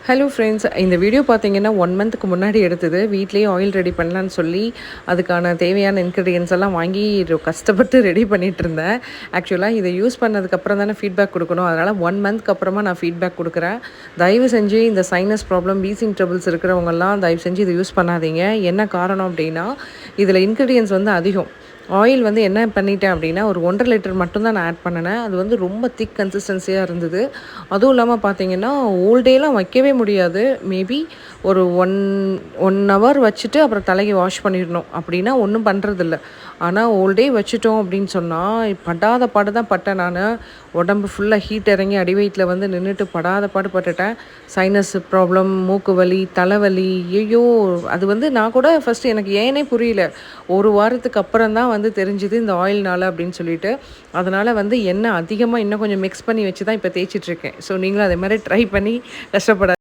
Hello friends, இந்த video பார்த்தீங்கன்னா 1 மந்த்துக்கு முன்னாடி எடுத்தது. வீட்லயே ஆயில் ரெடி பண்ணலான்னு சொல்லி, அதுக்கான தேவையான இன்கிரீடியன்ட்ஸ் எல்லாம் வாங்கி கஷ்டப்பட்டு ரெடி பண்ணிட்டுருந்தேன். ஆக்சுவலா இத யூஸ் பண்ணதுக்கப்புறம் தானே ஃபீட்பேக் குடுக்கணும். அதனால 1 மந்த்க்கு அப்புறமா நான் ஃபீட்பேக் குடுக்குறேன். தயவு செஞ்சு இந்த சைனஸ் ப்ராப்ளம், வீசிங் ட்ரபிள்ஸ் இருக்கிறவங்கலாம் தயவு செஞ்சு இத யூஸ் பண்ணாதீங்க. என்ன காரணம் அப்டின்னா, இதில இன்கிரீடியன்ட்ஸ் வந்து அதிகம். ஆயில் வந்து என்ன பண்ணிட்டேன் அப்படின்னா, ஒரு 1 1/2 லிட்டர் மட்டும் தான் நான் ஆட் பண்ணுனேன். அது வந்து ரொம்ப திக் கன்சிஸ்டன்சியா இருந்தது. அதுவும் இல்லாம பார்த்தீங்கன்னா, ஹோல் டேலாம் வைக்கவே முடியாது. மேபி ஒரு 1 ஹவர் வச்சுட்டு அப்புறம் தலைக்கு வாஷ் பண்ணிடணும். அப்படின்னா ஒண்ணும் பண்றதில்ல. ஆனா ஹோல் டே வச்சுட்டோம் அப்படின்னு சொன்னா, படாத பாடு தான் பட்டேன் நானு. உடம்பு ஃபுல்லா ஹீட் இறங்கி அடி வயித்துல வந்து நின்னுட்டு படாத பாடு பட்டுட்டேன். சைனஸ் ப்ராப்ளம், மூக்கு வலி, தலைவலி, ஐயய்யோ! அது வந்து நான் கூட ஃபர்ஸ்ட்டு எனக்கு ஏன்னே புரியல. 1 வாரத்துக்கு அப்புறம் தான் வந்து தெரிஞ்சுது இந்த ஆயில்னால அப்படின்னு சொல்லிட்டு. அதனால வந்து எண்ணெய் அதிகமா இன்னும் கொஞ்சம் மிக்ஸ் பண்ணி வச்சு தான் இப்ப தேய்ச்சிட்டுருக்கேன். ஸோ நீங்களும் அதே மாரி ட்ரை பண்ணி கஷ்டப்படாதீங்க.